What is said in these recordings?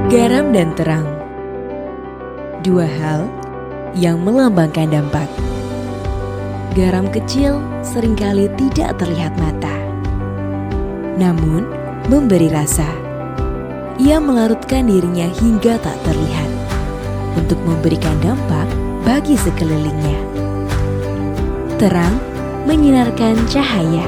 Garam dan terang, dua hal yang melambangkan dampak. Garam kecil seringkali tidak terlihat mata, namun memberi rasa. Ia melarutkan dirinya hingga tak terlihat untuk memberikan dampak bagi sekelilingnya. Terang menyinarkan cahaya.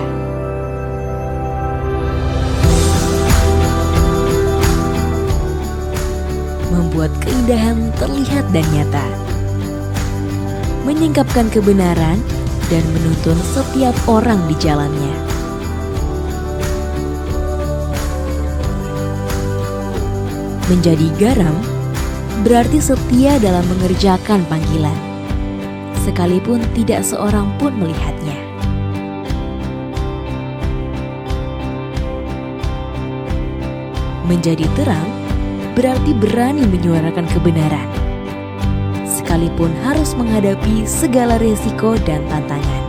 Membuat keindahan terlihat dan nyata. Menyingkapkan kebenaran dan menuntun setiap orang di jalannya. Menjadi garam berarti setia dalam mengerjakan panggilan, sekalipun tidak seorang pun melihatnya. Menjadi terang berarti berani menyuarakan kebenaran, sekalipun harus menghadapi segala resiko dan tantangan.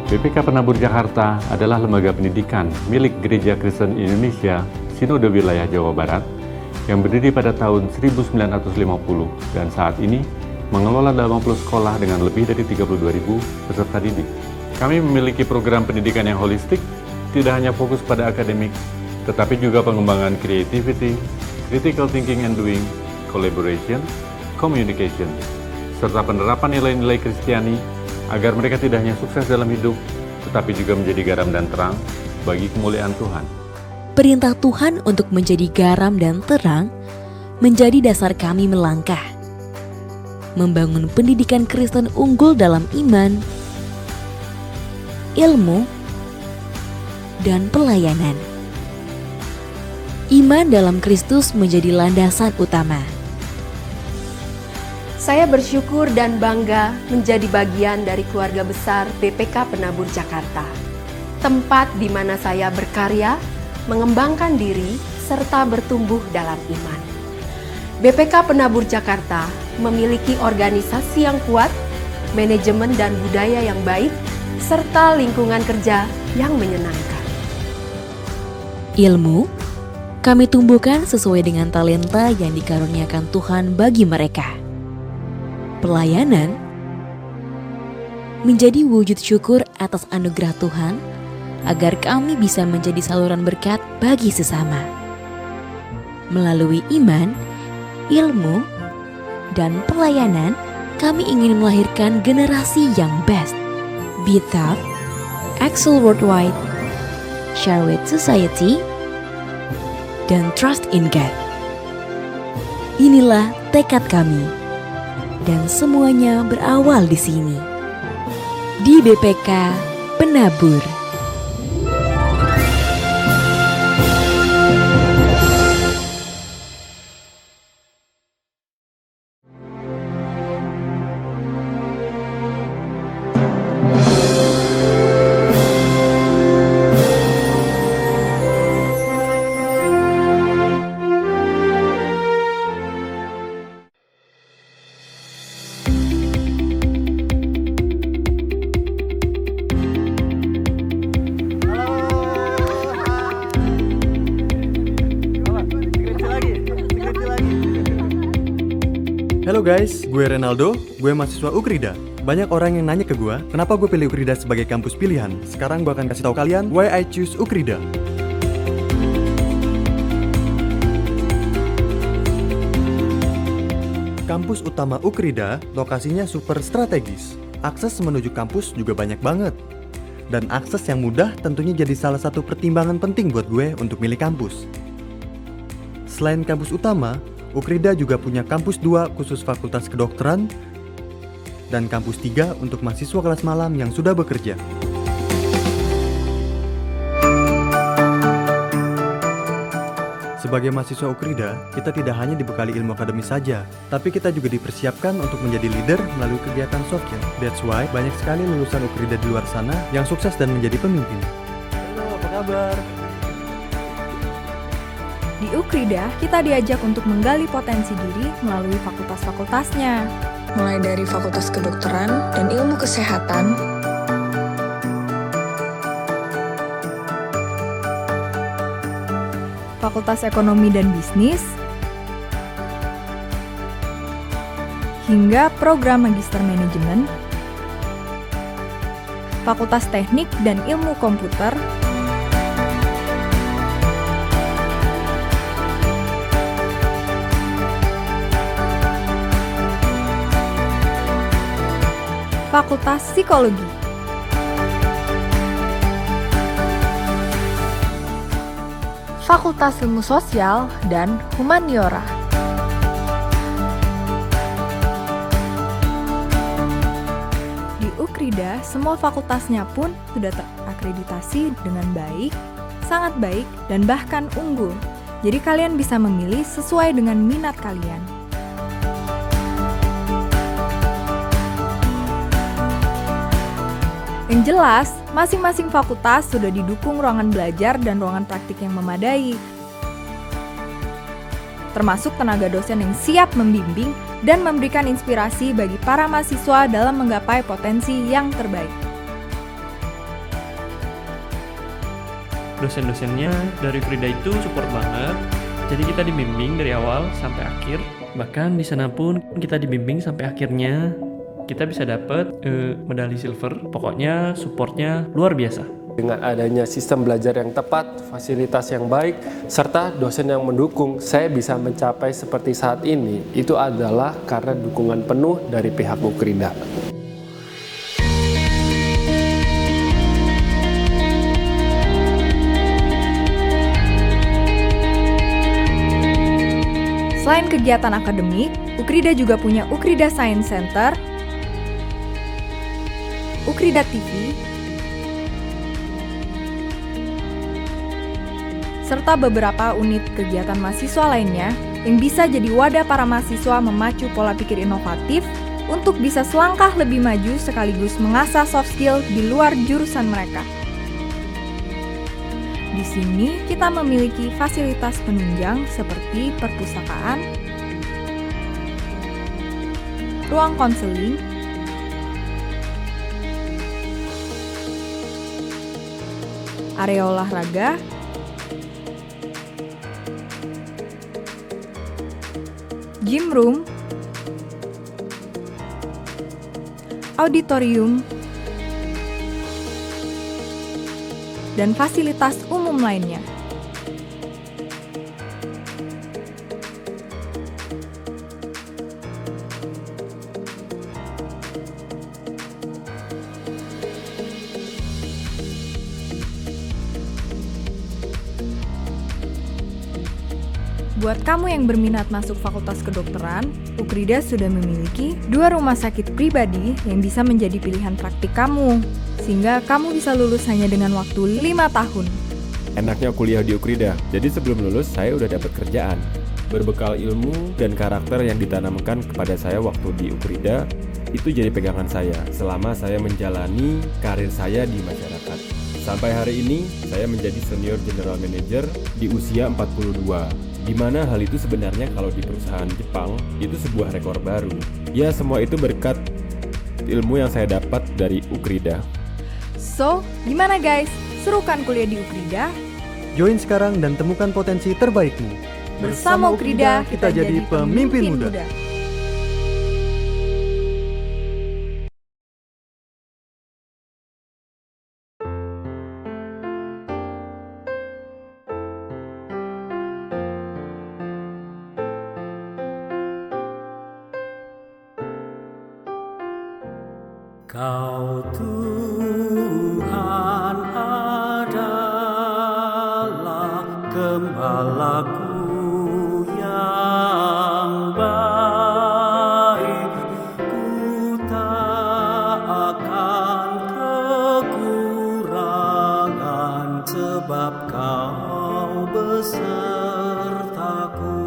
BPK Penabur Jakarta adalah lembaga pendidikan milik Gereja Kristen Indonesia Sinode Wilayah Jawa Barat yang berdiri pada tahun 1950 dan saat ini mengelola 80 sekolah dengan lebih dari 32.000 peserta didik. Kami memiliki program pendidikan yang holistik, tidak hanya fokus pada akademik, tetapi juga pengembangan creativity, critical thinking and doing, collaboration, communication, serta penerapan nilai-nilai Kristiani agar mereka tidak hanya sukses dalam hidup, tetapi juga menjadi garam dan terang bagi kemuliaan Tuhan. Perintah Tuhan untuk menjadi garam dan terang menjadi dasar kami melangkah, membangun pendidikan Kristen unggul dalam iman, ilmu, dan pelayanan. Iman dalam Kristus menjadi landasan utama. Saya bersyukur dan bangga menjadi bagian dari keluarga besar BPK Penabur Jakarta, tempat di mana saya berkarya, mengembangkan diri, serta bertumbuh dalam iman. BPK Penabur Jakarta memiliki organisasi yang kuat, manajemen dan budaya yang baik, serta lingkungan kerja yang menyenangkan. Ilmu kami tumbuhkan sesuai dengan talenta yang dikaruniakan Tuhan bagi mereka. Pelayanan menjadi wujud syukur atas anugerah Tuhan agar kami bisa menjadi saluran berkat bagi sesama. Melalui iman, ilmu, dan pelayanan, kami ingin melahirkan generasi yang best. Be Tough, Excel Worldwide, Share with Society, dan Trust in God. Inilah tekad kami, dan semuanya berawal di sini, di BPK Penabur. Halo guys, gue Renaldo, gue mahasiswa Ukrida. Banyak orang yang nanya ke gue, kenapa gue pilih Ukrida sebagai kampus pilihan. Sekarang gue akan kasih tahu kalian why I choose Ukrida. Kampus utama Ukrida lokasinya super strategis. Akses menuju kampus juga banyak banget. Dan akses yang mudah tentunya jadi salah satu pertimbangan penting buat gue untuk milih kampus. Selain kampus utama, Ukrida juga punya kampus 2 khusus fakultas kedokteran dan kampus 3 untuk mahasiswa kelas malam yang sudah bekerja. Sebagai mahasiswa Ukrida, kita tidak hanya dibekali ilmu akademis saja, tapi kita juga dipersiapkan untuk menjadi leader melalui kegiatan sosial. That's why banyak sekali lulusan Ukrida di luar sana yang sukses dan menjadi pemimpin. Halo, apa kabar? Di Ukrida, kita diajak untuk menggali potensi diri melalui fakultas-fakultasnya. Mulai dari Fakultas Kedokteran dan Ilmu Kesehatan, Fakultas Ekonomi dan Bisnis, hingga program Magister Manajemen, Fakultas Teknik dan Ilmu Komputer, Fakultas Psikologi, Fakultas Ilmu Sosial dan Humaniora. Di Ukrida, semua fakultasnya pun sudah terakreditasi dengan baik, sangat baik, dan bahkan unggul. Jadi kalian bisa memilih sesuai dengan minat kalian. Yang jelas, masing-masing fakultas sudah didukung ruangan belajar dan ruangan praktik yang memadai. Termasuk tenaga dosen yang siap membimbing dan memberikan inspirasi bagi para mahasiswa dalam menggapai potensi yang terbaik. Dosen-dosennya dari Ukrida itu support banget. Jadi kita dibimbing dari awal sampai akhir. Bahkan di sana pun kita dibimbing sampai akhirnya kita bisa dapat medali silver. Pokoknya supportnya luar biasa. Dengan adanya sistem belajar yang tepat, fasilitas yang baik, serta dosen yang mendukung, saya bisa mencapai seperti saat ini. Itu adalah karena dukungan penuh dari pihak Ukrida. Selain kegiatan akademik, Ukrida juga punya Ukrida Science Center, Ukrida TV, serta beberapa unit kegiatan mahasiswa lainnya yang bisa jadi wadah para mahasiswa memacu pola pikir inovatif untuk bisa selangkah lebih maju sekaligus mengasah soft skill di luar jurusan mereka. Di sini kita memiliki fasilitas penunjang seperti perpustakaan, ruang konseling, area olahraga, gym room, auditorium, dan fasilitas umum lainnya. Buat kamu yang berminat masuk Fakultas Kedokteran, Ukrida sudah memiliki 2 rumah sakit pribadi yang bisa menjadi pilihan praktik kamu, sehingga kamu bisa lulus hanya dengan waktu 5 tahun. Enaknya kuliah di Ukrida, jadi sebelum lulus saya udah dapat kerjaan. Berbekal ilmu dan karakter yang ditanamkan kepada saya waktu di Ukrida, itu jadi pegangan saya selama saya menjalani karir saya di masyarakat. Sampai hari ini, saya menjadi Senior General Manager di usia 42. Di mana hal itu sebenarnya kalau di perusahaan Jepang itu sebuah rekor baru. Ya, semua itu berkat ilmu yang saya dapat dari Ukrida. So, gimana guys? Seru kan kuliah di Ukrida? Join sekarang dan temukan potensi terbaikmu. Bersama Ukrida, kita jadi pemimpin muda. Kau Tuhan adalah gembalaku yang baik, ku tak akan kekurangan sebab Kau besertaku.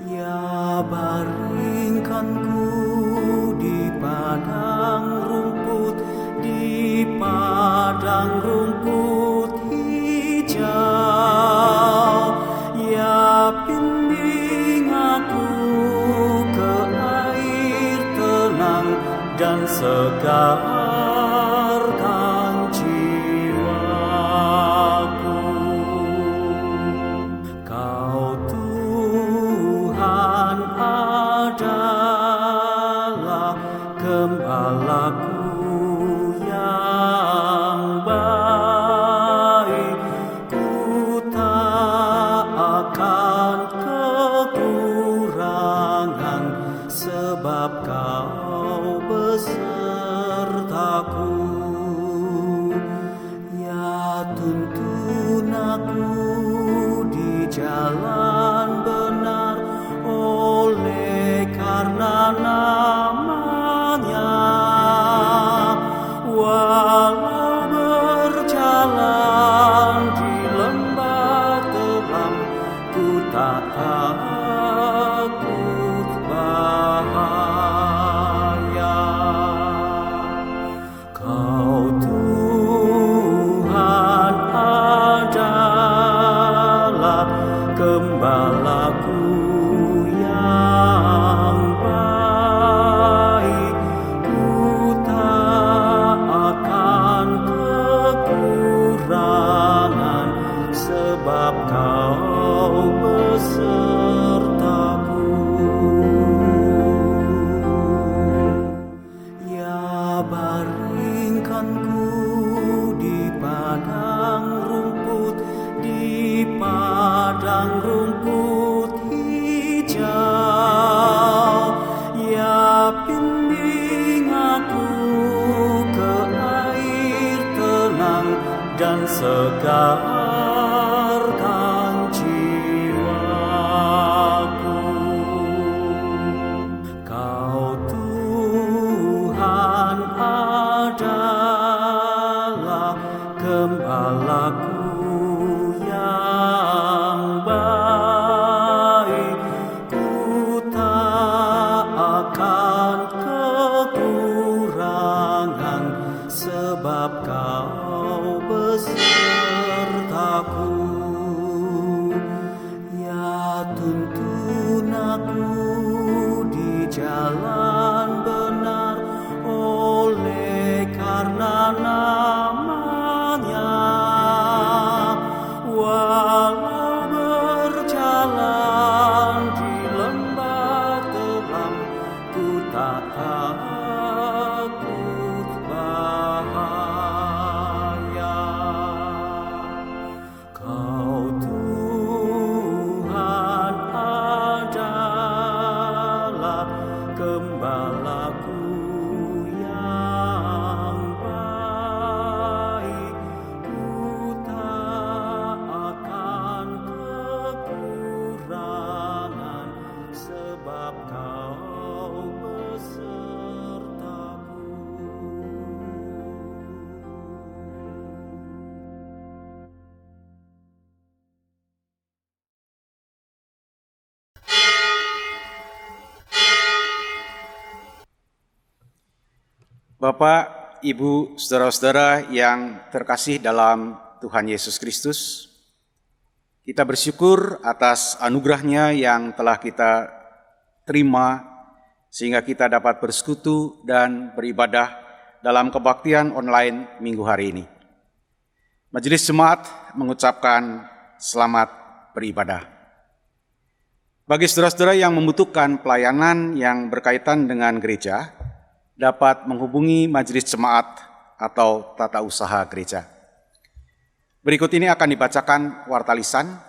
Ya, baringkanku di padang rumput hijau. Ya, bimbing aku ke air tenang dan segarkan jiwaku. Kau Tuhan ada sebab Kau besertaku. Ya tuntun aku di jalan benar oleh karena nama-Nya. Walau berjalan di lembah terang, ku tak takut bahaya. Kau Tuhan adalah gembalaku yang baik. Ku tak akan kekurangan sebab Kau besertaku. Ya baringkanku di padang rumput, di padang rumput hijau. Ya bimbing aku ke air tenang dan segarkan jiwaku. Kau Tuhan adalah gembalaku yang baik. Ku tak akan kekurangan sebab Kau besertaku. Ya tuntun aku di jalan benar oleh karena nama-Nya. Walau berjalan di lembah terang, ku tak takut bahaya. Kau Tuhan adalah gembalaku yang baik. Ku tak akan kekurangan sebab Kau besertaku. Bapak, Ibu, saudara-saudara yang terkasih dalam Tuhan Yesus Kristus, kita bersyukur atas anugerah-Nya yang telah kita terima sehingga kita dapat bersekutu dan beribadah dalam kebaktian online minggu hari ini. Majelis Jemaat mengucapkan selamat beribadah. Bagi saudara-saudara yang membutuhkan pelayanan yang berkaitan dengan gereja, dapat menghubungi Majelis Jemaat atau Tata Usaha Gereja. Berikut ini akan dibacakan warta lisan.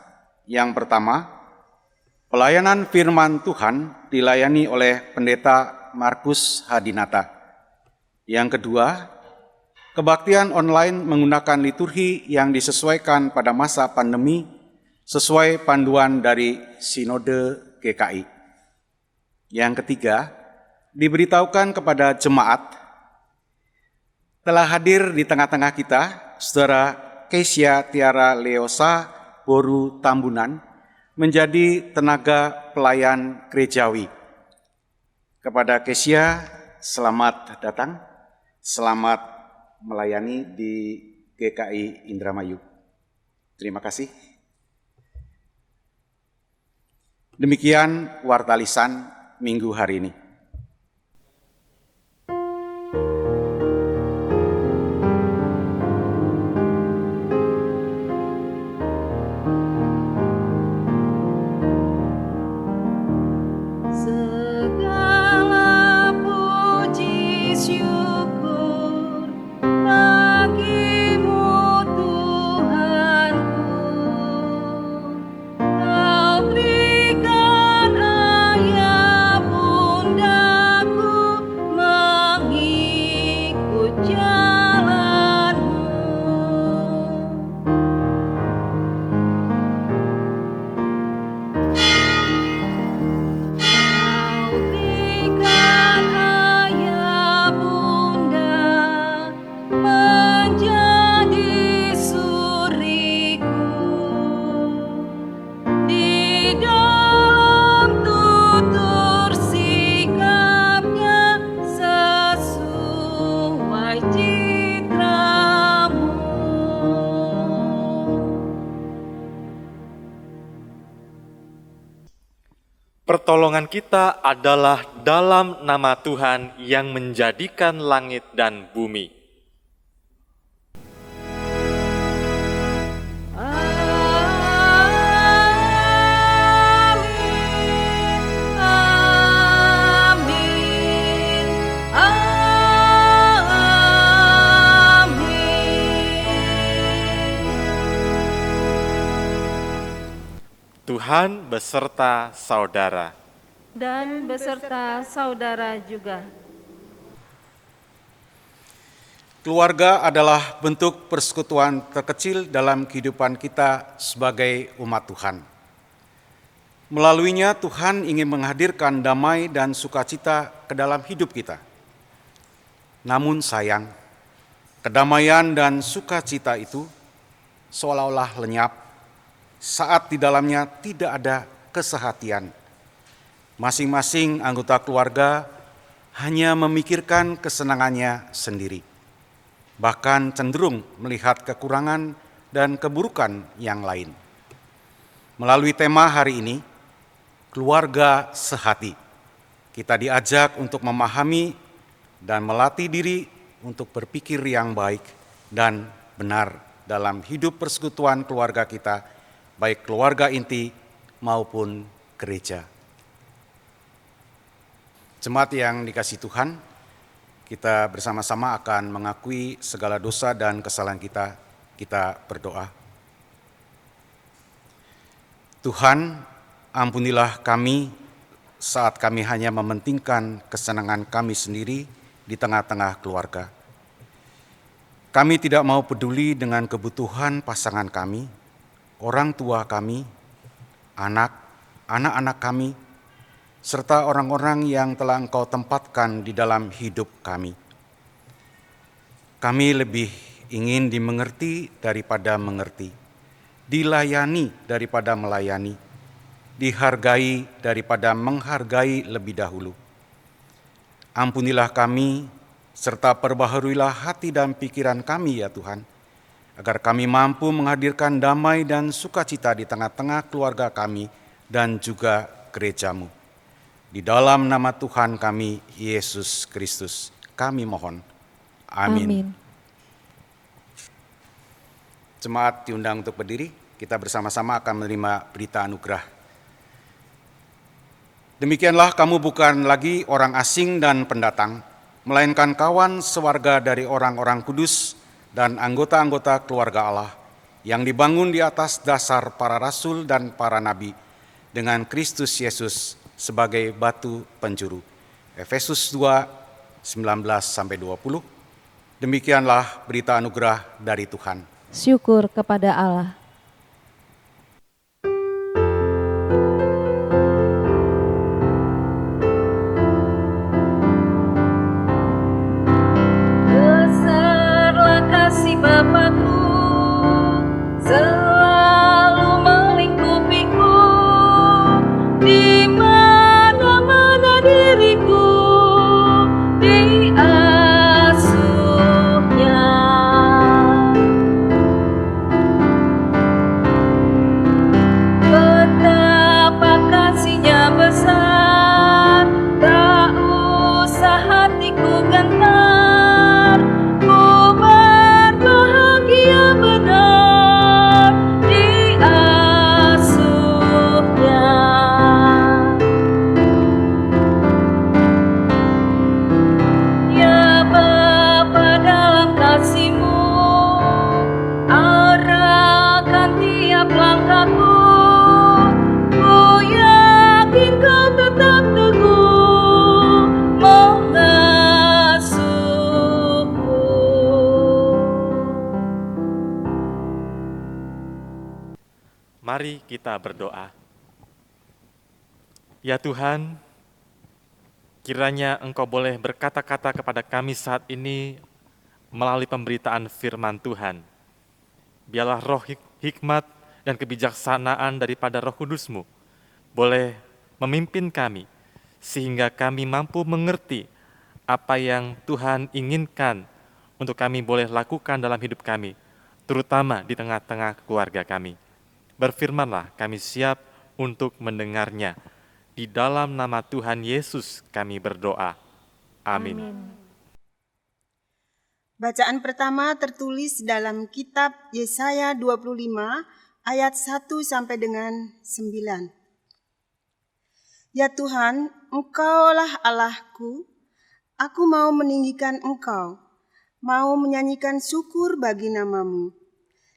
Yang pertama, pelayanan firman Tuhan dilayani oleh Pendeta Markus Hadinata. Yang kedua, kebaktian online menggunakan liturgi yang disesuaikan pada masa pandemi sesuai panduan dari Sinode GKI. Yang ketiga, diberitahukan kepada jemaat telah hadir di tengah-tengah kita Saudara Kesia Tiara Leosa Boru Tambunan menjadi tenaga pelayan gerejawi. Kepada Kesia, selamat datang, selamat melayani di GKI Indramayu. Terima kasih. Demikian warta lisan minggu hari ini. Kau berikan ayah bunda Pertolongan kita adalah dalam nama Tuhan yang menjadikan langit dan bumi. Tuhan beserta saudara. Dan beserta saudara juga. Keluarga adalah bentuk persekutuan terkecil dalam kehidupan kita sebagai umat Tuhan. Melaluinya Tuhan ingin menghadirkan damai dan sukacita ke dalam hidup kita. Namun sayang, kedamaian dan sukacita itu seolah-olah lenyap saat di dalamnya tidak ada kesehatian. Masing-masing anggota keluarga hanya memikirkan kesenangannya sendiri, bahkan cenderung melihat kekurangan dan keburukan yang lain. Melalui tema hari ini, keluarga sehati, kita diajak untuk memahami dan melatih diri untuk berpikir yang baik dan benar dalam hidup persekutuan keluarga kita, baik keluarga inti maupun gereja. Jemaat yang dikasihi Tuhan, kita bersama-sama akan mengakui segala dosa dan kesalahan kita. Kita berdoa. Tuhan, ampunilah kami saat kami hanya mementingkan kesenangan kami sendiri di tengah-tengah keluarga. Kami tidak mau peduli dengan kebutuhan pasangan kami, orang tua kami, anak-anak kami, serta orang-orang yang telah Engkau tempatkan di dalam hidup kami. Kami lebih ingin dimengerti daripada mengerti, dilayani daripada melayani, dihargai daripada menghargai lebih dahulu. Ampunilah kami, serta perbaharuilah hati dan pikiran kami ya Tuhan, agar kami mampu menghadirkan damai dan sukacita di tengah-tengah keluarga kami dan juga gereja-Mu. Di dalam nama Tuhan kami, Yesus Kristus, kami mohon. Amin. Jemaat diundang untuk berdiri, kita bersama-sama akan menerima berita anugerah. Demikianlah kamu bukan lagi orang asing dan pendatang, melainkan kawan sewarga dari orang-orang kudus dan anggota-anggota keluarga Allah yang dibangun di atas dasar para rasul dan para nabi dengan Kristus Yesus sebagai batu penjuru. Efesus 2, 19-20. Demikianlah berita anugerah dari Tuhan. Syukur kepada Allah. Besarlah kasih Bapakku, selalu melingkupiku, di mana-mana diriku diasuhnya. Betapa kasihnya besar, tak usah hatiku gentar, ku berbahagia benar diasuhnya. Ya Bapa, dalam kasih-Mu arahkan tiap langkahku, ku yakin Kau tetap teguh mengasuhku. Mari kita berdoa. Ya Tuhan, kiranya Engkau boleh berkata-kata kepada kami saat ini melalui pemberitaan firman Tuhan. Biarlah roh hikmat dan kebijaksanaan daripada Roh Kudus-Mu boleh memimpin kami, sehingga kami mampu mengerti apa yang Tuhan inginkan untuk kami boleh lakukan dalam hidup kami, terutama di tengah-tengah keluarga kami. Berfirmanlah, kami siap untuk mendengarnya. Di dalam nama Tuhan Yesus kami berdoa. Amin. Bacaan pertama tertulis dalam kitab Yesaya 25 ayat 1 sampai dengan 9. Ya Tuhan, Engkaulah Allahku, aku mau meninggikan Engkau, mau menyanyikan syukur bagi nama-Mu.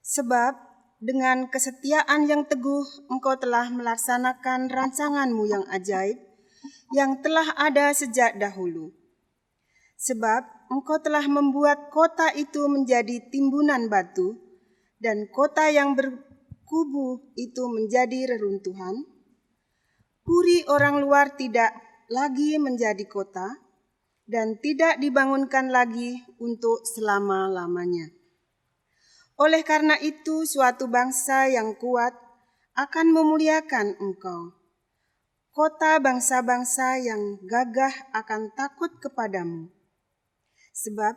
Sebab dengan kesetiaan yang teguh Engkau telah melaksanakan rancangan-Mu yang ajaib, yang telah ada sejak dahulu. Sebab Engkau telah membuat kota itu menjadi timbunan batu, dan kota yang berkubu itu menjadi reruntuhan. Puri orang luar tidak lagi menjadi kota, dan tidak dibangunkan lagi untuk selama-lamanya. Oleh karena itu, suatu bangsa yang kuat akan memuliakan Engkau. Kota bangsa-bangsa yang gagah akan takut kepadamu. Sebab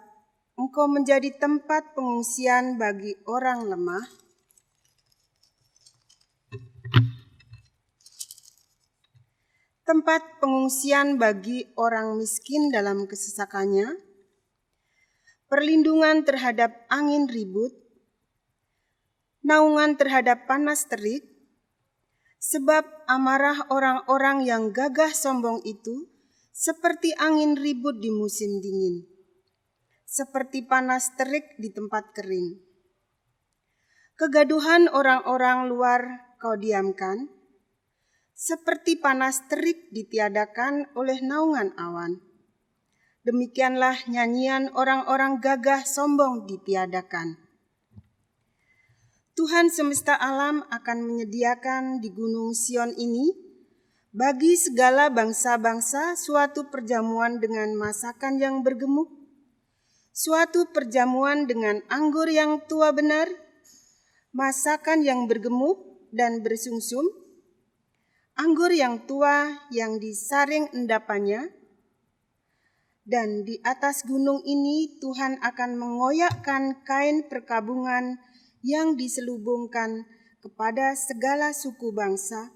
Engkau menjadi tempat pengungsian bagi orang lemah, tempat pengungsian bagi orang miskin dalam kesesakannya, perlindungan terhadap angin ribut, naungan terhadap panas terik, sebab amarah orang-orang yang gagah sombong itu seperti angin ribut di musim dingin, seperti panas terik di tempat kering. Kegaduhan orang-orang luar Kau diamkan, seperti panas terik ditiadakan oleh naungan awan. Demikianlah nyanyian orang-orang gagah sombong ditiadakan. Tuhan semesta alam akan menyediakan di Gunung Sion ini bagi segala bangsa-bangsa suatu perjamuan dengan masakan yang bergemuk, suatu perjamuan dengan anggur yang tua benar, masakan yang bergemuk dan bersungsum, anggur yang tua yang disaring endapannya, dan di atas gunung ini Tuhan akan mengoyakkan kain perkabungan yang diselubungkan kepada segala suku bangsa,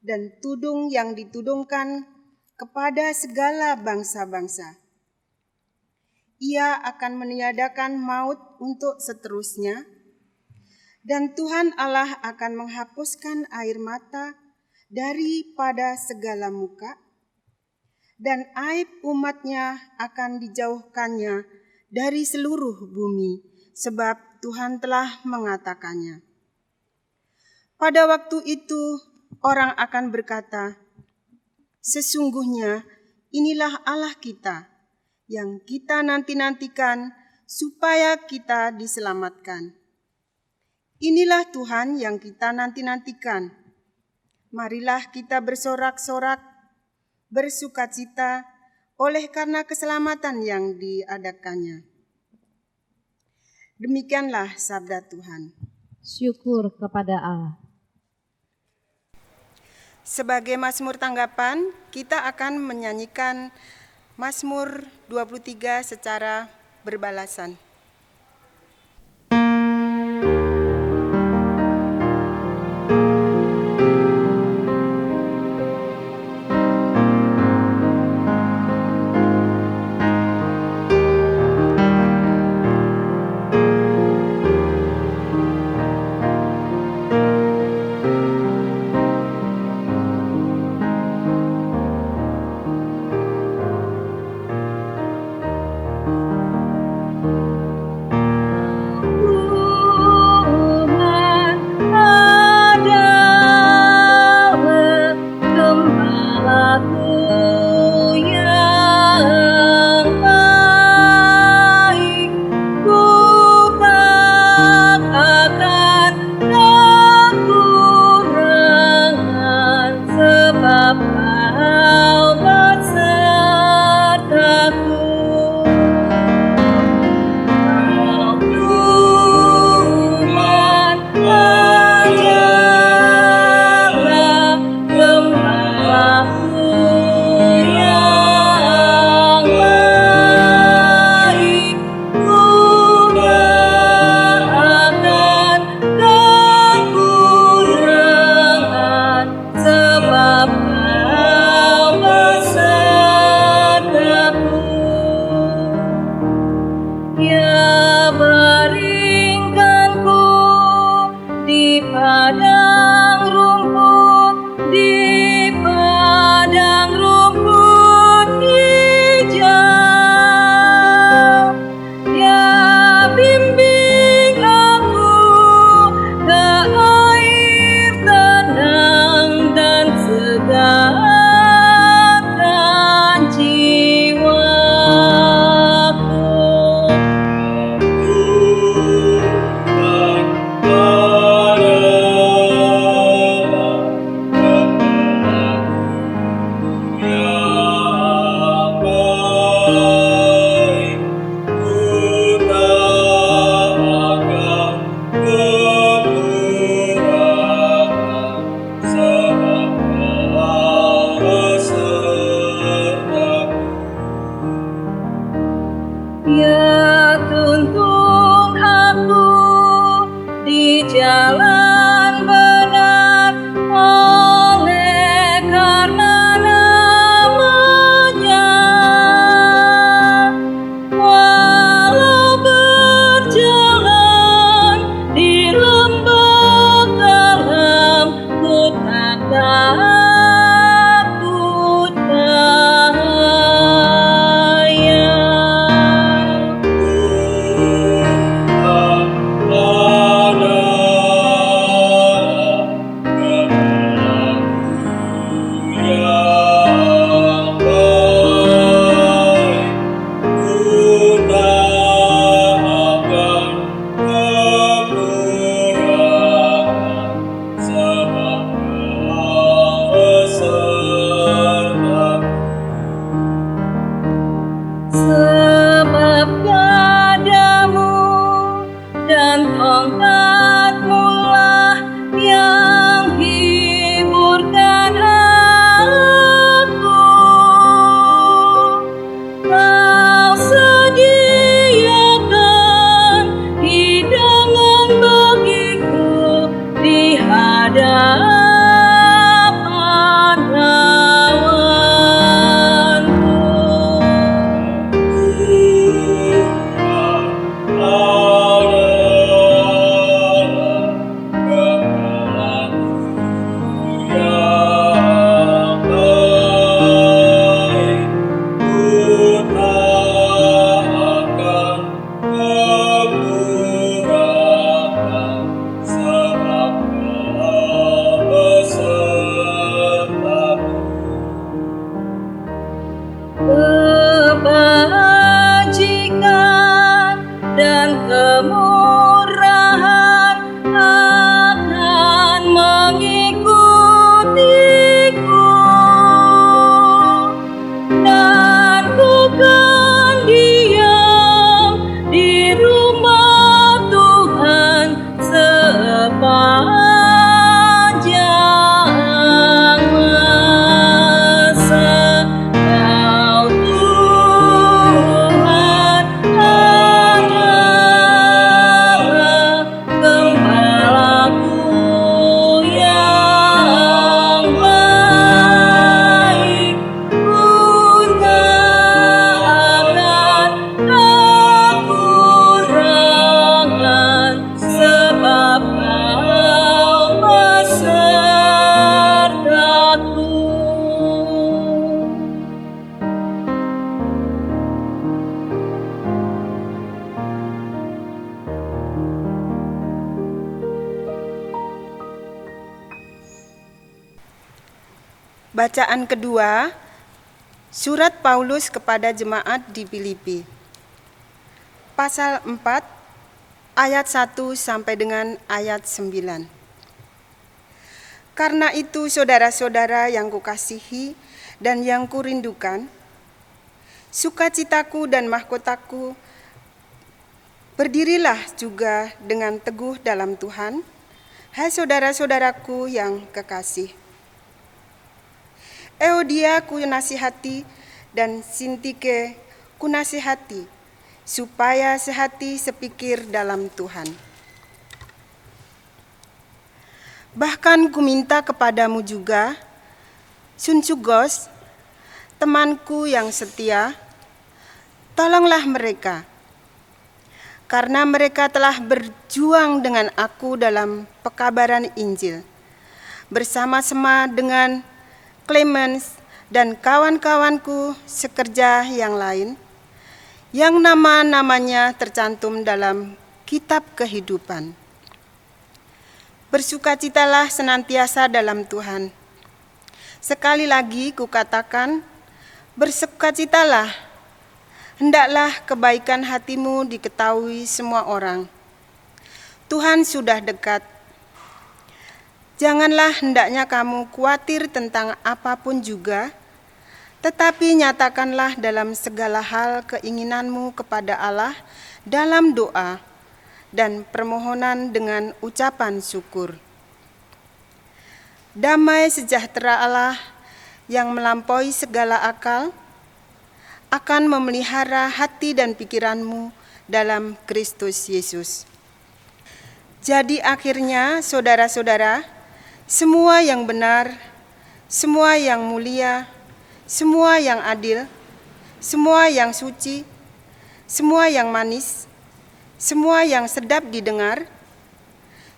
dan tudung yang ditudungkan kepada segala bangsa-bangsa. Ia akan meniadakan maut untuk seterusnya, dan Tuhan Allah akan menghapuskan air mata daripada segala muka, dan aib umatnya akan dijauhkannya dari seluruh bumi, sebab Tuhan telah mengatakannya. Pada waktu itu orang akan berkata, sesungguhnya inilah Allah kita, yang kita nanti-nantikan supaya kita diselamatkan. Inilah Tuhan yang kita nanti-nantikan. Marilah kita bersorak-sorak, bersukacita oleh karena keselamatan yang diadakannya. Demikianlah sabda Tuhan. Syukur kepada Allah. Sebagai mazmur tanggapan, kita akan menyanyikan Mazmur 23 secara berbalasan. dan kemurahan akan mengikutiku, dan ku kan diam di rumah Tuhan sepanjang masa. Kau Tuhan adalah gembalaku yang baik. Ku tak akan kekurangan, sebab Kau besertaku. Bacaan kedua, Surat Paulus kepada jemaat di Filipi. Pasal 4 ayat 1 sampai dengan ayat 9. Karena itu saudara-saudara yang kukasihi dan yang kurindukan, sukacitaku dan mahkotaku, berdirilah juga dengan teguh dalam Tuhan, hai saudara-saudaraku yang kekasih. Euodia ku nasihati dan Sintike ku nasihati, supaya sehati sepikir dalam Tuhan. Bahkan ku minta kepadamu juga, Sunsugos, temanku yang setia, tolonglah mereka, karena mereka telah berjuang dengan aku dalam pekabaran Injil, bersama-sama dengan Clemens dan kawan-kawanku sekerja yang lain, yang nama-namanya tercantum dalam kitab kehidupan. Bersukacitalah senantiasa dalam Tuhan. Sekali lagi kukatakan, bersukacitalah. Hendaklah kebaikan hatimu diketahui semua orang. Tuhan sudah dekat. Janganlah hendaknya kamu khawatir tentang apapun juga, tetapi nyatakanlah dalam segala hal keinginanmu kepada Allah dalam doa dan permohonan dengan ucapan syukur. Damai sejahtera Allah yang melampaui segala akal akan memelihara hati dan pikiranmu dalam Kristus Yesus. Jadi akhirnya saudara-saudara, semua yang benar, semua yang mulia, semua yang adil, semua yang suci, semua yang manis, semua yang sedap didengar,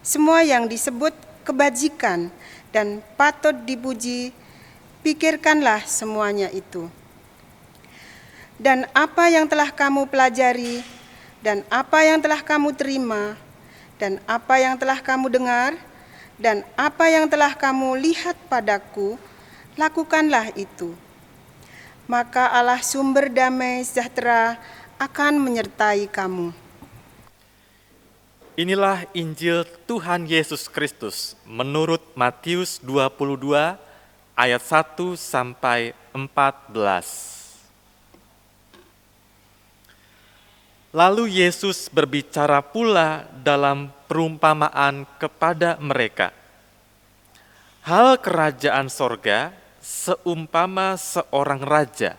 semua yang disebut kebajikan dan patut dipuji, pikirkanlah semuanya itu. Dan apa yang telah kamu pelajari, dan apa yang telah kamu terima, dan apa yang telah kamu dengar, dan apa yang telah kamu lihat padaku, lakukanlah itu. Maka Allah sumber damai sejahtera akan menyertai kamu. Inilah Injil Tuhan Yesus Kristus menurut Matius 22 ayat 1 sampai 14. Lalu Yesus berbicara pula dalam perumpamaan kepada mereka. Hal kerajaan sorga seumpama seorang raja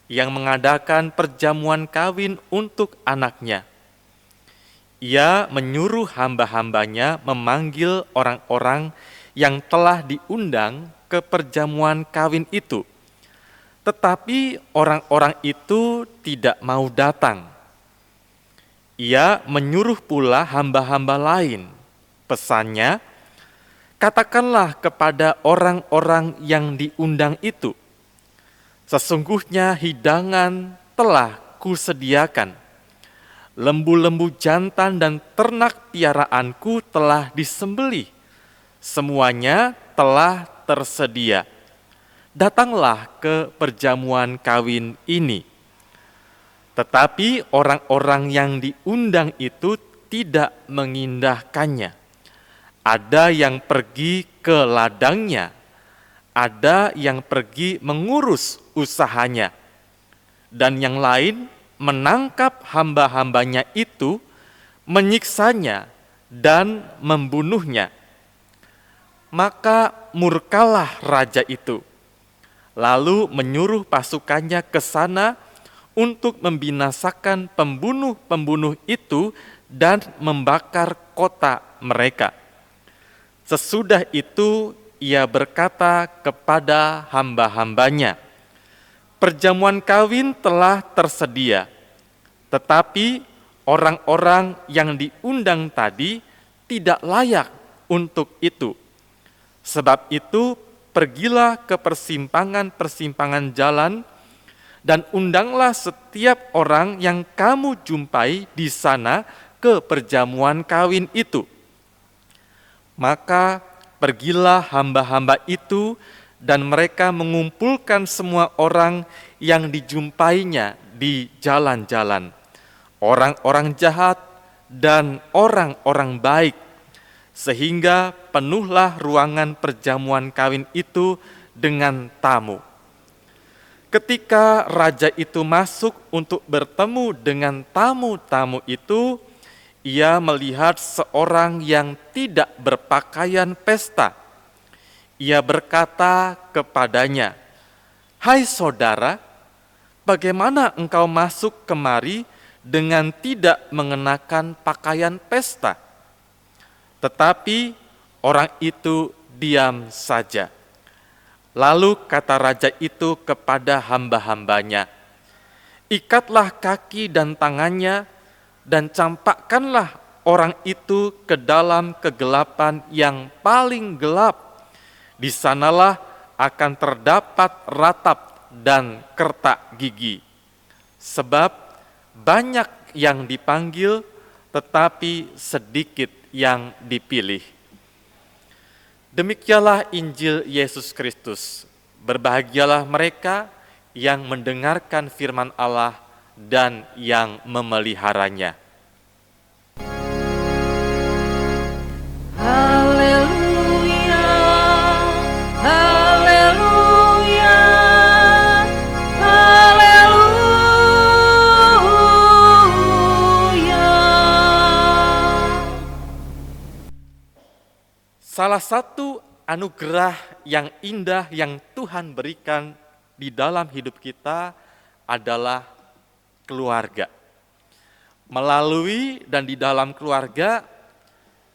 yang mengadakan perjamuan kawin untuk anaknya. Ia menyuruh hamba-hambanya memanggil orang-orang yang telah diundang ke perjamuan kawin itu. Tetapi orang-orang itu tidak mau datang. Ia menyuruh pula hamba-hamba lain. Pesannya, katakanlah kepada orang-orang yang diundang itu, sesungguhnya hidangan telah kusediakan. Lembu-lembu jantan dan ternak piaraanku telah disembelih. Semuanya telah tersedia. Datanglah ke perjamuan kawin ini. Tetapi orang-orang yang diundang itu tidak mengindahkannya. Ada yang pergi ke ladangnya, ada yang pergi mengurus usahanya, dan yang lain menangkap hamba-hambanya itu, menyiksanya, dan membunuhnya. Maka murkalah raja itu, lalu menyuruh pasukannya ke sana untuk membinasakan pembunuh-pembunuh itu dan membakar kota mereka. Sesudah itu ia berkata kepada hamba-hambanya, "Perjamuan kawin telah tersedia, tetapi orang-orang yang diundang tadi tidak layak untuk itu. Sebab itu pergilah ke persimpangan-persimpangan jalan dan undanglah setiap orang yang kamu jumpai di sana ke perjamuan kawin itu." Maka pergilah hamba-hamba itu dan mereka mengumpulkan semua orang yang dijumpainya di jalan-jalan, orang-orang jahat dan orang-orang baik, sehingga penuhlah ruangan perjamuan kawin itu dengan tamu. Ketika raja itu masuk untuk bertemu dengan tamu-tamu itu, ia melihat seorang yang tidak berpakaian pesta. Ia berkata kepadanya, "Hai saudara, bagaimana engkau masuk kemari dengan tidak mengenakan pakaian pesta?" Tetapi orang itu diam saja. Lalu kata raja itu kepada hamba-hambanya, "Ikatlah kaki dan tangannya dan campakkanlah orang itu ke dalam kegelapan yang paling gelap. Di sanalah akan terdapat ratap dan kertak gigi. Sebab banyak yang dipanggil, tetapi sedikit yang dipilih." Demikianlah Injil Yesus Kristus. Berbahagialah mereka yang mendengarkan firman Allah dan yang memeliharanya. Haleluya, haleluya, haleluya. Salah satu anugerah yang indah yang Tuhan berikan di dalam hidup kita adalah keluarga. Melalui dan di dalam keluarga,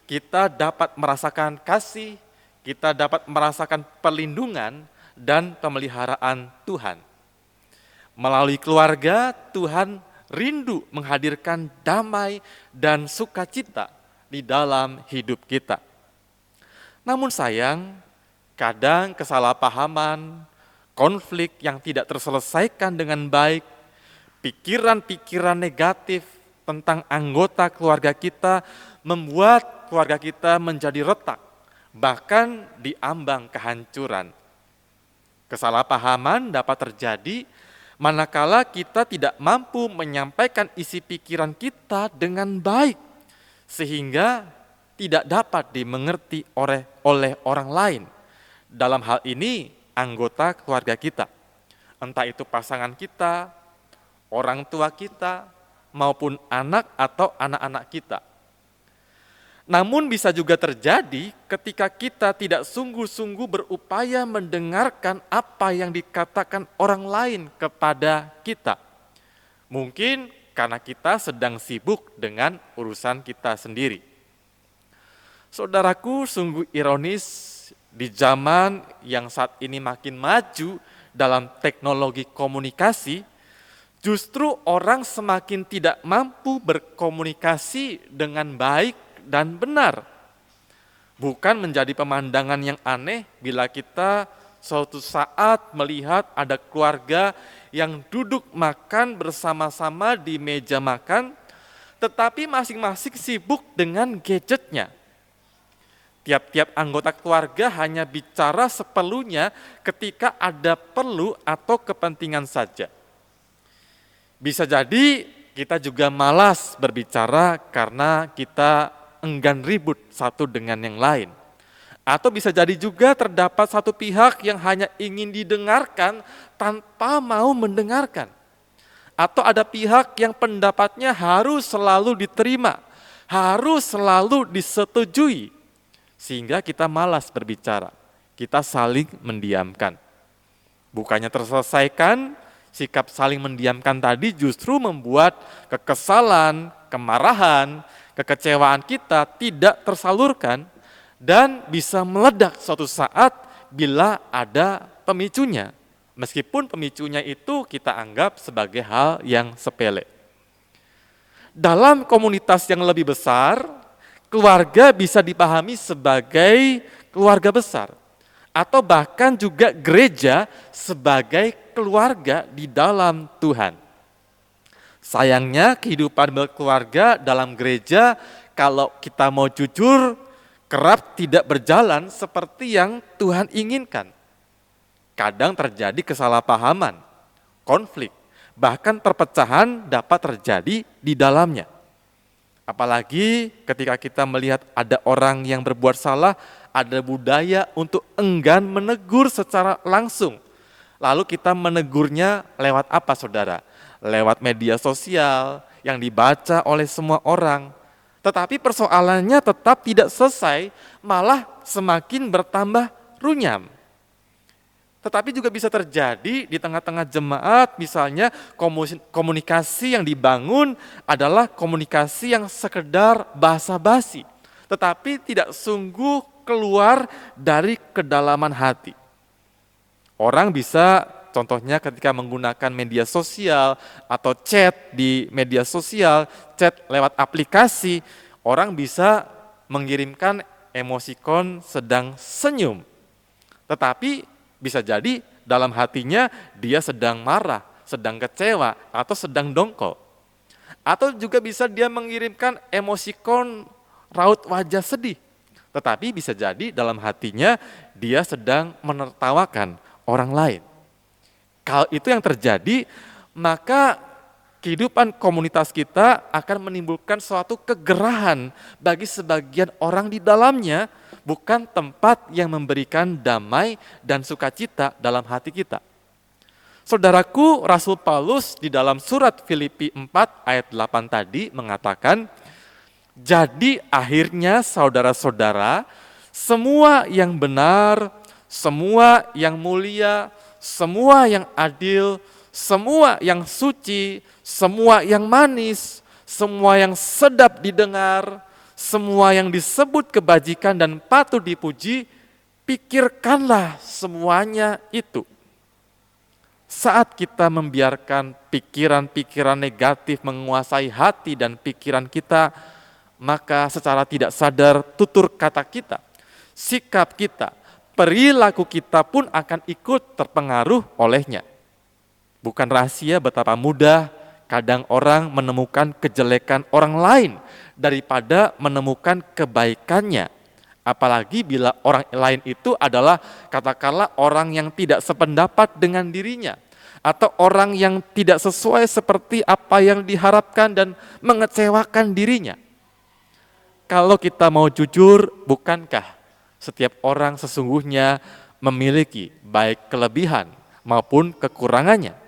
kita dapat merasakan kasih, kita dapat merasakan perlindungan dan pemeliharaan Tuhan. Melalui keluarga, Tuhan rindu menghadirkan damai dan sukacita di dalam hidup kita. Namun sayang, kadang kesalahpahaman, konflik yang tidak terselesaikan dengan baik, pikiran-pikiran negatif tentang anggota keluarga kita membuat keluarga kita menjadi retak, bahkan diambang kehancuran. Kesalahpahaman dapat terjadi manakala kita tidak mampu menyampaikan isi pikiran kita dengan baik, sehingga tidak dapat dimengerti oleh orang lain. Dalam hal ini, anggota keluarga kita, entah itu pasangan kita, orang tua kita, maupun anak atau anak-anak kita. Namun bisa juga terjadi ketika kita tidak sungguh-sungguh berupaya mendengarkan apa yang dikatakan orang lain kepada kita. Mungkin karena kita sedang sibuk dengan urusan kita sendiri. Saudaraku, sungguh ironis di zaman yang saat ini makin maju dalam teknologi komunikasi, justru orang semakin tidak mampu berkomunikasi dengan baik dan benar. Bukan menjadi pemandangan yang aneh bila kita suatu saat melihat ada keluarga yang duduk makan bersama-sama di meja makan, tetapi masing-masing sibuk dengan gadgetnya. Tiap-tiap anggota keluarga hanya bicara seperlunya ketika ada perlu atau kepentingan saja. Bisa jadi kita juga malas berbicara karena kita enggan ribut satu dengan yang lain. Atau bisa jadi juga terdapat satu pihak yang hanya ingin didengarkan tanpa mau mendengarkan. Atau ada pihak yang pendapatnya harus selalu diterima, harus selalu disetujui. Sehingga kita malas berbicara, kita saling mendiamkan. Bukannya terselesaikan, sikap saling mendiamkan tadi justru membuat kekesalan, kemarahan, kekecewaan kita tidak tersalurkan dan bisa meledak suatu saat bila ada pemicunya. Meskipun pemicunya itu kita anggap sebagai hal yang sepele. Dalam komunitas yang lebih besar, keluarga bisa dipahami sebagai keluarga besar. Atau bahkan juga gereja sebagai keluarga di dalam Tuhan. Sayangnya kehidupan berkeluarga dalam gereja kalau kita mau jujur kerap tidak berjalan seperti yang Tuhan inginkan. Kadang terjadi kesalahpahaman, konflik, bahkan perpecahan dapat terjadi di dalamnya. Apalagi ketika kita melihat ada orang yang berbuat salah, ada budaya untuk enggan menegur secara langsung. Lalu kita menegurnya lewat apa, saudara? Lewat media sosial yang dibaca oleh semua orang. Tetapi persoalannya tetap tidak selesai, malah semakin bertambah runyam. Tetapi juga bisa terjadi di tengah-tengah jemaat, misalnya komunikasi yang dibangun adalah komunikasi yang sekedar basa-basi, tetapi tidak sungguh keluar dari kedalaman hati. Orang bisa, contohnya ketika menggunakan media sosial atau chat di media sosial, chat lewat aplikasi, orang bisa mengirimkan emosikon sedang senyum. Tetapi bisa jadi dalam hatinya dia sedang marah, sedang kecewa, atau sedang dongkol. Atau juga bisa dia mengirimkan emosikon raut wajah sedih. Tetapi bisa jadi dalam hatinya dia sedang menertawakan orang lain. Kalau itu yang terjadi, maka kehidupan komunitas kita akan menimbulkan suatu kegerahan bagi sebagian orang di dalamnya, bukan tempat yang memberikan damai dan sukacita dalam hati kita. Saudaraku, Rasul Paulus di dalam surat Filipi 4 ayat 8 tadi mengatakan, jadi akhirnya saudara-saudara, semua yang benar, semua yang mulia, semua yang adil, semua yang suci, semua yang manis, semua yang sedap didengar, semua yang disebut kebajikan dan patut dipuji, pikirkanlah semuanya itu. Saat kita membiarkan pikiran-pikiran negatif menguasai hati dan pikiran kita, maka secara tidak sadar tutur kata kita, sikap kita, perilaku kita pun akan ikut terpengaruh olehnya. Bukan rahasia betapa mudah kadang orang menemukan kejelekan orang lain daripada menemukan kebaikannya. Apalagi bila orang lain itu adalah katakanlah orang yang tidak sependapat dengan dirinya, atau orang yang tidak sesuai seperti apa yang diharapkan dan mengecewakan dirinya. Kalau kita mau jujur, bukankah setiap orang sesungguhnya memiliki baik kelebihan maupun kekurangannya?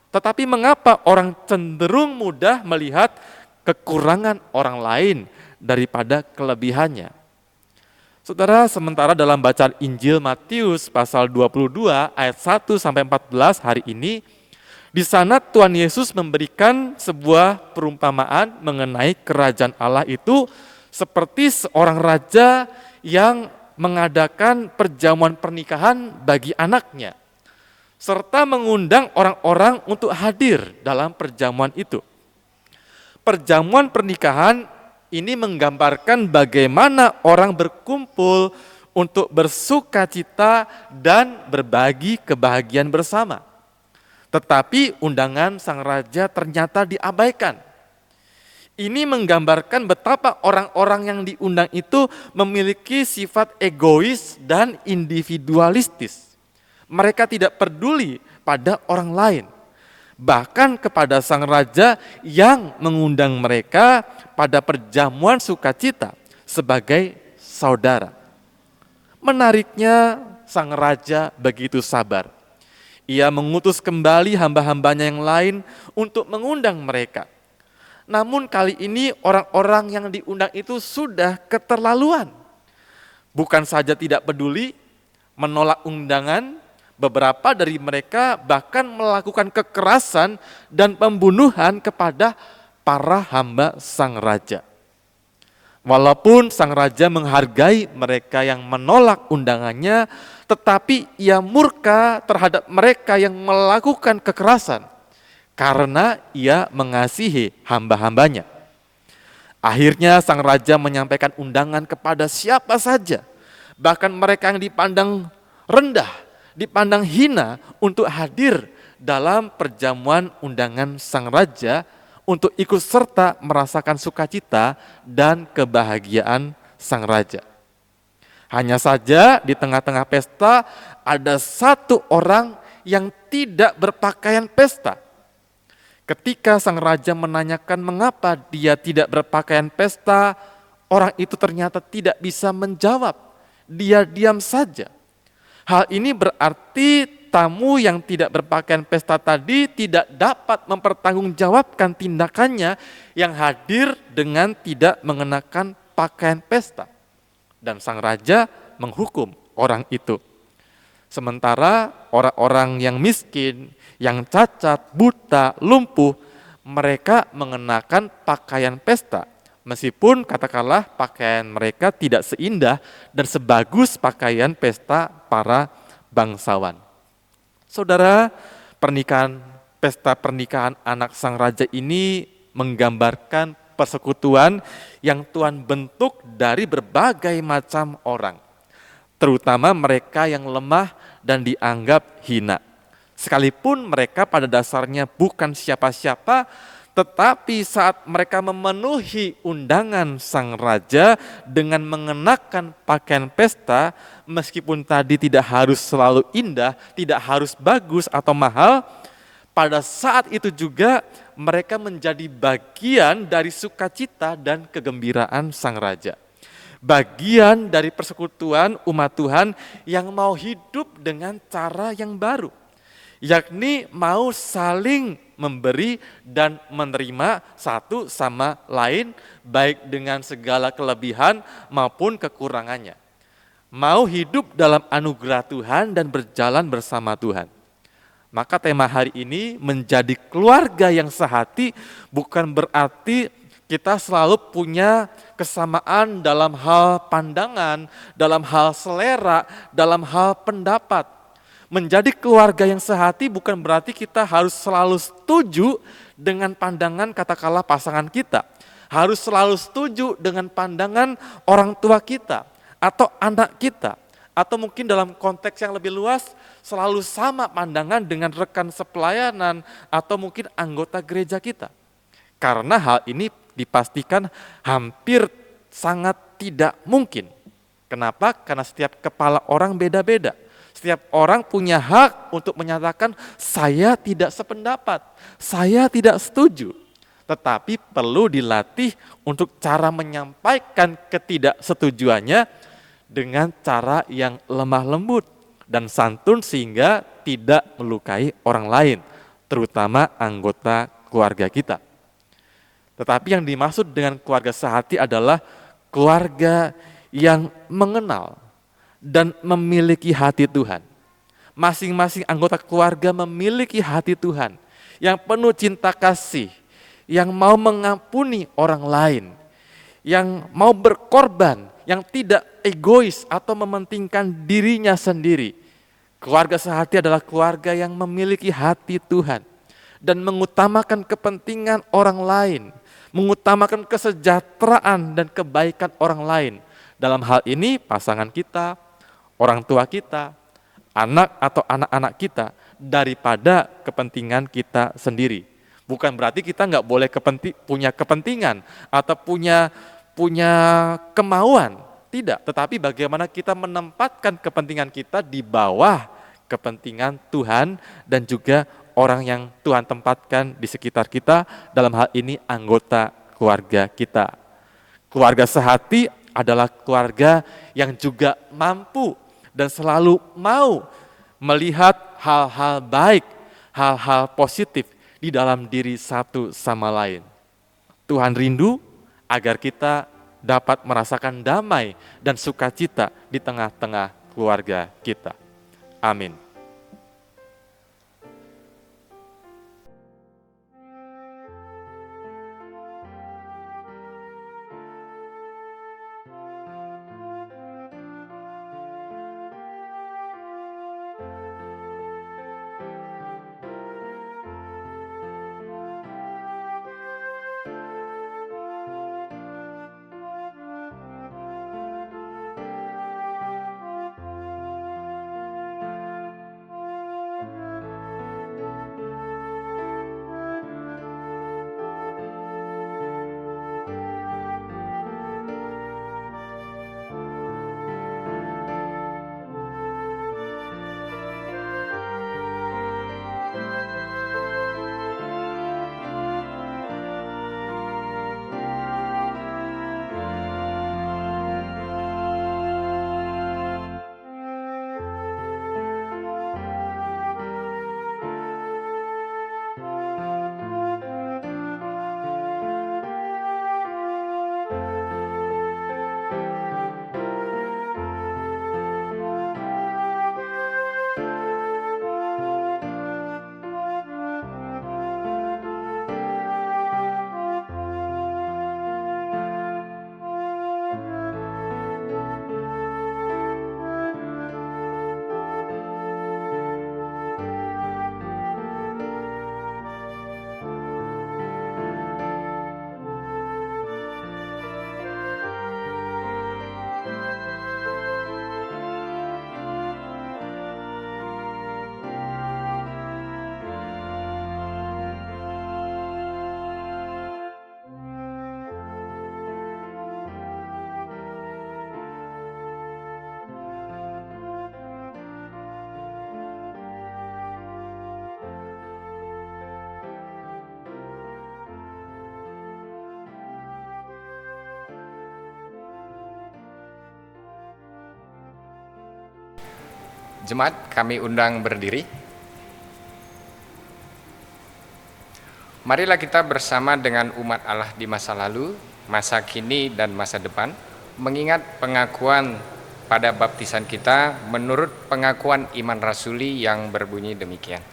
Tetapi mengapa orang cenderung mudah melihat kekurangan orang lain daripada kelebihannya? Saudara, sementara dalam bacaan Injil Matius pasal 22 ayat 1 sampai 14 hari ini, di sana Tuhan Yesus memberikan sebuah perumpamaan mengenai kerajaan Allah itu seperti seorang raja yang mengadakan perjamuan pernikahan bagi anaknya, serta mengundang orang-orang untuk hadir dalam perjamuan itu. Perjamuan pernikahan ini menggambarkan bagaimana orang berkumpul untuk bersukacita dan berbagi kebahagiaan bersama. Tetapi undangan sang raja ternyata diabaikan. Ini menggambarkan betapa orang-orang yang diundang itu memiliki sifat egois dan individualistis. Mereka tidak peduli pada orang lain. bahkan kepada sang raja yang mengundang mereka pada perjamuan sukacita sebagai saudara. Menariknya, sang raja begitu sabar. Ia mengutus kembali hamba-hambanya yang lain untuk mengundang mereka. Namun kali ini orang-orang yang diundang itu sudah keterlaluan. Bukan saja tidak peduli, menolak undangan, beberapa dari mereka bahkan melakukan kekerasan dan pembunuhan kepada para hamba sang raja. Walaupun sang raja menghargai mereka yang menolak undangannya, tetapi ia murka terhadap mereka yang melakukan kekerasan karena ia mengasihi hamba-hambanya. Akhirnya sang raja menyampaikan undangan kepada siapa saja, bahkan mereka yang dipandang rendah, dipandang hina untuk hadir dalam perjamuan undangan sang raja untuk ikut serta merasakan sukacita dan kebahagiaan sang raja. Hanya saja di tengah-tengah pesta ada satu orang yang tidak berpakaian pesta. Ketika sang raja menanyakan mengapa dia tidak berpakaian pesta, orang itu ternyata tidak bisa menjawab. Dia diam saja. Hal ini berarti tamu yang tidak berpakaian pesta tadi tidak dapat mempertanggungjawabkan tindakannya yang hadir dengan tidak mengenakan pakaian pesta. Dan sang raja menghukum orang itu. Sementara orang-orang yang miskin, yang cacat, buta, lumpuh, mereka mengenakan pakaian pesta. Meskipun katakanlah pakaian mereka tidak seindah dan sebagus pakaian pesta para bangsawan. Saudara, pesta pernikahan anak sang raja ini menggambarkan persekutuan yang Tuhan bentuk dari berbagai macam orang, terutama mereka yang lemah dan dianggap hina. Sekalipun mereka pada dasarnya bukan siapa-siapa, tetapi saat mereka memenuhi undangan sang raja dengan mengenakan pakaian pesta, meskipun tadi tidak harus selalu indah, tidak harus bagus atau mahal, pada saat itu juga mereka menjadi bagian dari sukacita dan kegembiraan sang raja. Bagian dari persekutuan umat Tuhan yang mau hidup dengan cara yang baru, yakni mau saling memberi dan menerima satu sama lain, baik dengan segala kelebihan maupun kekurangannya. Mau hidup dalam anugerah Tuhan dan berjalan bersama Tuhan. Maka tema hari ini menjadi keluarga yang sehati bukan berarti kita selalu punya kesamaan dalam hal pandangan, dalam hal selera, dalam hal pendapat. Menjadi keluarga yang sehati bukan berarti kita harus selalu setuju dengan pandangan katakanlah pasangan kita. Harus selalu setuju dengan pandangan orang tua kita atau anak kita. Atau mungkin dalam konteks yang lebih luas selalu sama pandangan dengan rekan sepelayanan atau mungkin anggota gereja kita. Karena hal ini dipastikan hampir sangat tidak mungkin. Kenapa? Karena setiap kepala orang beda-beda. Setiap orang punya hak untuk menyatakan saya tidak sependapat, saya tidak setuju. Tetapi perlu dilatih untuk cara menyampaikan ketidaksetujuannya dengan cara yang lemah lembut dan santun sehingga tidak melukai orang lain, terutama anggota keluarga kita. Tetapi yang dimaksud dengan keluarga sehati adalah keluarga yang mengenal dan memiliki hati Tuhan. Masing-masing anggota keluarga memiliki hati Tuhan yang penuh cinta kasih, yang mau mengampuni orang lain, yang mau berkorban, yang tidak egois atau mementingkan dirinya sendiri. Keluarga sehati adalah keluarga yang memiliki hati Tuhan dan mengutamakan kepentingan orang lain, mengutamakan kesejahteraan dan kebaikan orang lain. Dalam hal ini pasangan kita, orang tua kita, anak atau anak-anak kita daripada kepentingan kita sendiri. Bukan berarti kita nggak boleh punya kepentingan atau punya kemauan. Tidak, tetapi bagaimana kita menempatkan kepentingan kita di bawah kepentingan Tuhan dan juga orang yang Tuhan tempatkan di sekitar kita, dalam hal ini anggota keluarga kita. Keluarga sehati adalah keluarga yang juga mampu dan selalu mau melihat hal-hal baik, hal-hal positif di dalam diri satu sama lain. Tuhan rindu agar kita dapat merasakan damai dan sukacita di tengah-tengah keluarga kita. Amin. Jemaat, kami undang berdiri. Marilah kita bersama dengan umat Allah di masa lalu, masa kini, dan masa depan, mengingat pengakuan pada baptisan kita menurut pengakuan iman rasuli yang berbunyi demikian.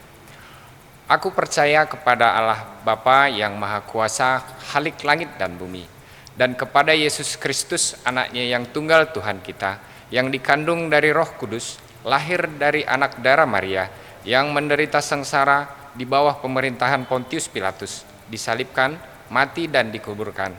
Aku percaya kepada Allah Bapa yang Maha Kuasa, Khalik langit dan bumi, dan kepada Yesus Kristus, anaknya yang tunggal Tuhan kita, yang dikandung dari Roh Kudus, lahir dari anak darah Maria, yang menderita sengsara di bawah pemerintahan Pontius Pilatus, disalibkan, mati dan dikuburkan,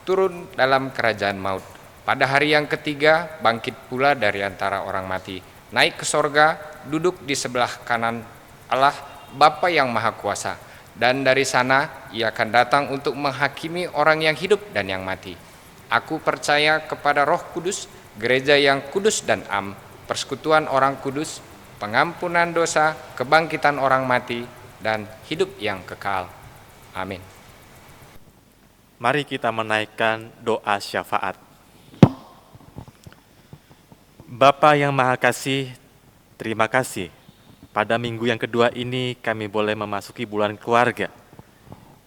turun dalam kerajaan maut. Pada hari yang ketiga bangkit pula dari antara orang mati, naik ke sorga, duduk di sebelah kanan Allah Bapa yang Maha Kuasa, dan dari sana Ia akan datang untuk menghakimi orang yang hidup dan yang mati. Aku percaya kepada Roh Kudus, gereja yang kudus dan am, persekutuan orang kudus, pengampunan dosa, kebangkitan orang mati, dan hidup yang kekal. Amin. Mari kita menaikkan doa syafaat. Bapa yang Maha Kasih, terima kasih. Pada minggu yang kedua ini kami boleh memasuki bulan keluarga.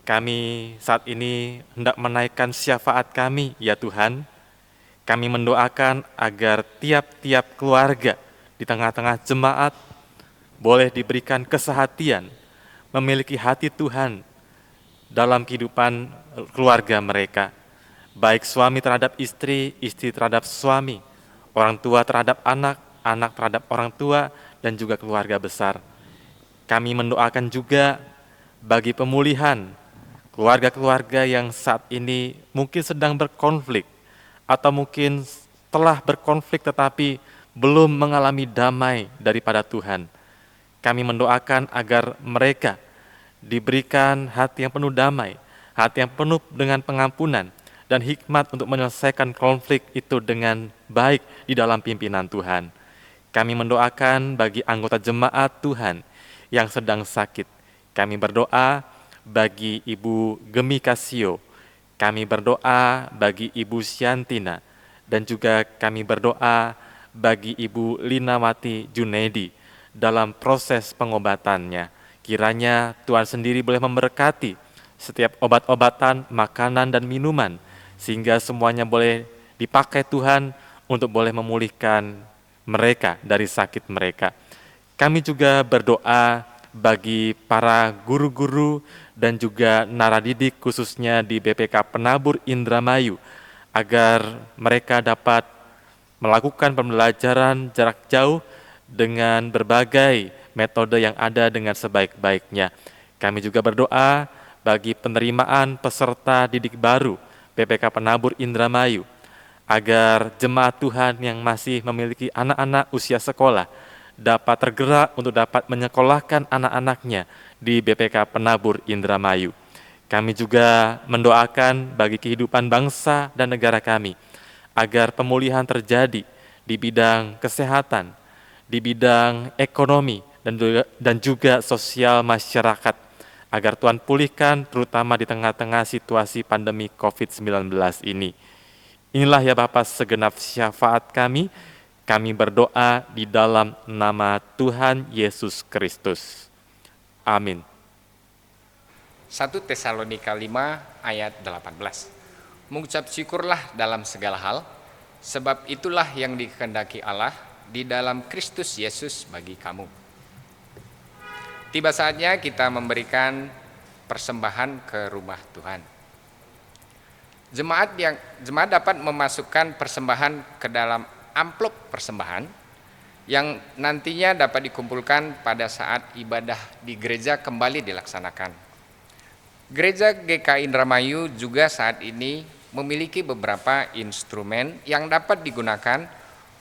Kami saat ini hendak menaikkan syafaat kami, ya Tuhan. Kami mendoakan agar tiap-tiap keluarga di tengah-tengah jemaat boleh diberikan kesehatian, memiliki hati Tuhan dalam kehidupan keluarga mereka. Baik suami terhadap istri, istri terhadap suami, orang tua terhadap anak, anak terhadap orang tua, dan juga keluarga besar. Kami mendoakan juga bagi pemulihan keluarga-keluarga yang saat ini mungkin sedang berkonflik, atau mungkin telah berkonflik tetapi belum mengalami damai daripada Tuhan. Kami mendoakan agar mereka diberikan hati yang penuh damai, hati yang penuh dengan pengampunan, dan hikmat untuk menyelesaikan konflik itu dengan baik di dalam pimpinan Tuhan. Kami mendoakan bagi anggota jemaat Tuhan yang sedang sakit, Kami berdoa bagi Ibu Gemi Kasio, kami berdoa bagi Ibu Siantina, dan juga kami berdoa bagi Ibu Linawati Junedi dalam proses pengobatannya. Kiranya Tuhan sendiri boleh memberkati setiap obat-obatan, makanan, dan minuman, sehingga semuanya boleh dipakai Tuhan untuk boleh memulihkan mereka dari sakit mereka. Kami juga berdoa bagi para guru-guru dan juga naradidik khususnya di BPK Penabur Indramayu, agar mereka dapat melakukan pembelajaran jarak jauh dengan berbagai metode yang ada dengan sebaik-baiknya. Kami juga berdoa bagi penerimaan peserta didik baru BPK Penabur Indramayu, agar jemaat Tuhan yang masih memiliki anak-anak usia sekolah dapat tergerak untuk dapat menyekolahkan anak-anaknya di BPK Penabur Indramayu. Kami juga mendoakan bagi kehidupan bangsa dan negara kami, agar pemulihan terjadi di bidang kesehatan, di bidang ekonomi, dan juga sosial masyarakat, agar Tuhan pulihkan terutama di tengah-tengah situasi pandemi COVID-19 ini. Inilah ya Bapa segenap syafaat kami berdoa di dalam nama Tuhan Yesus Kristus. Amin. 1 Tesalonika 5 ayat 18. Mengucap syukurlah dalam segala hal, sebab itulah yang dikehendaki Allah di dalam Kristus Yesus bagi kamu. Tiba saatnya kita memberikan persembahan ke rumah Tuhan. Jemaat dapat memasukkan persembahan ke dalam amplop persembahan yang nantinya dapat dikumpulkan pada saat ibadah di gereja kembali dilaksanakan. Gereja GKI Indramayu juga saat ini memiliki beberapa instrumen yang dapat digunakan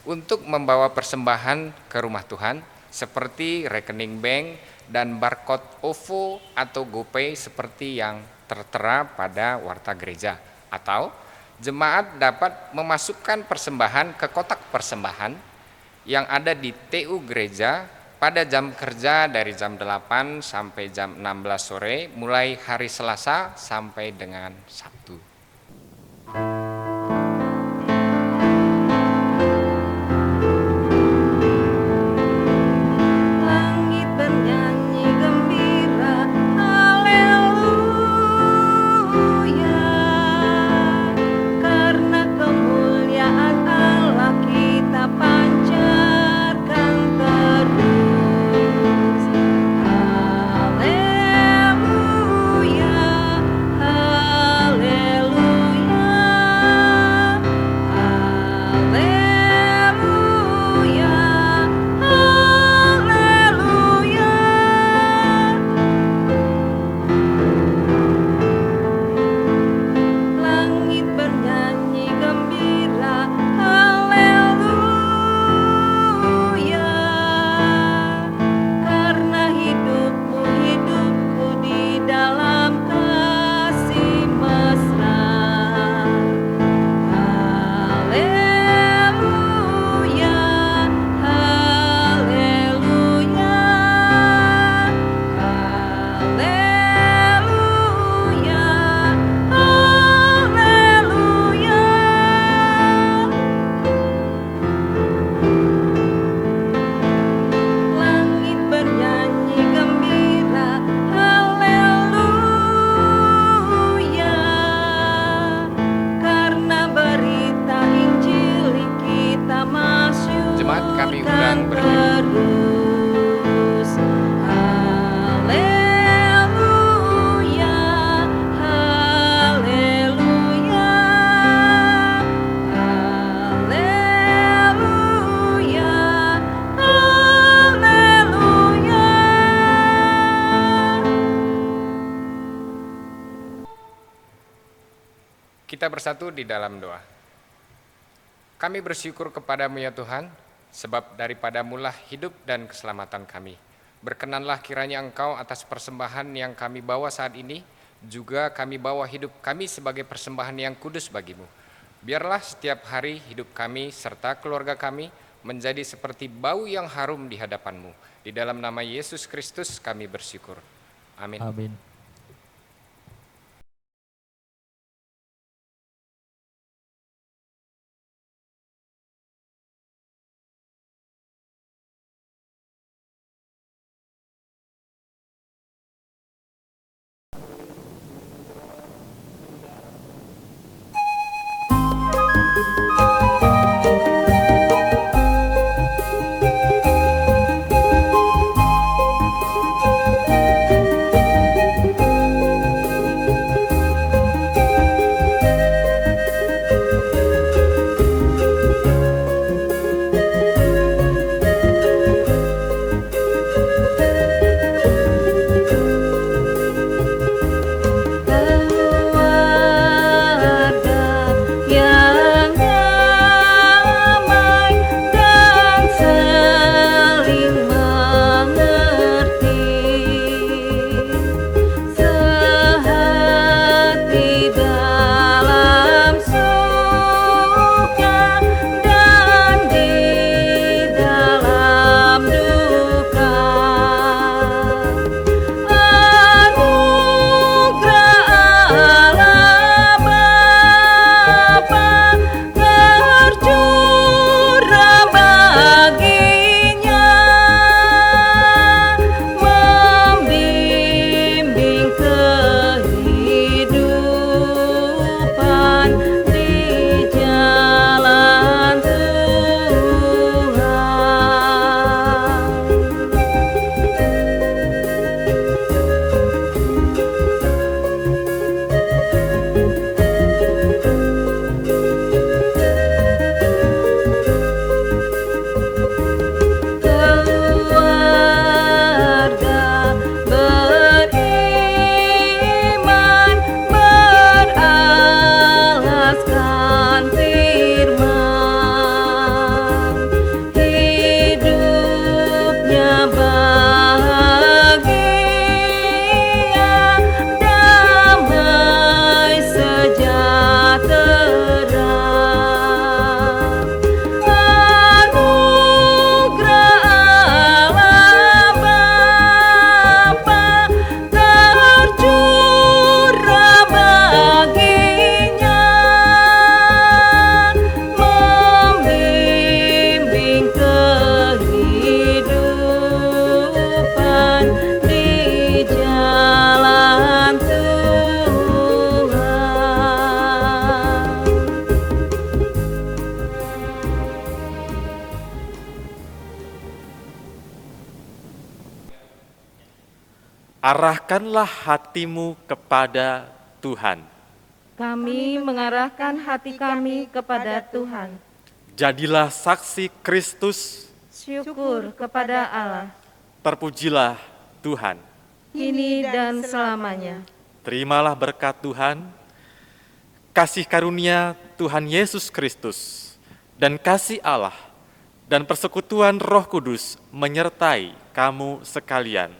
untuk membawa persembahan ke rumah Tuhan, seperti rekening bank dan barcode OVO atau GoPay seperti yang tertera pada warta gereja, atau jemaat dapat memasukkan persembahan ke kotak persembahan yang ada di TU gereja pada jam kerja dari jam 8 sampai jam 16 sore, mulai hari Selasa sampai dengan Sabtu. Kita bersatu di dalam doa. Kami bersyukur kepadamu ya Tuhan, sebab daripadamulah hidup dan keselamatan kami. Berkenanlah kiranya Engkau atas persembahan yang kami bawa saat ini, juga kami bawa hidup kami sebagai persembahan yang kudus bagimu. Biarlah setiap hari hidup kami serta keluarga kami menjadi seperti bau yang harum di hadapanmu. Di dalam nama Yesus Kristus kami bersyukur. Amin. Amin. Arahkanlah hatimu kepada Tuhan. Kami mengarahkan hati kami kepada Tuhan. Jadilah saksi Kristus. Syukur kepada Allah. Terpujilah Tuhan. Kini dan selamanya. Terimalah berkat Tuhan, kasih karunia Tuhan Yesus Kristus, dan kasih Allah, dan persekutuan Roh Kudus menyertai kamu sekalian.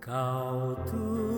Kau Tuhan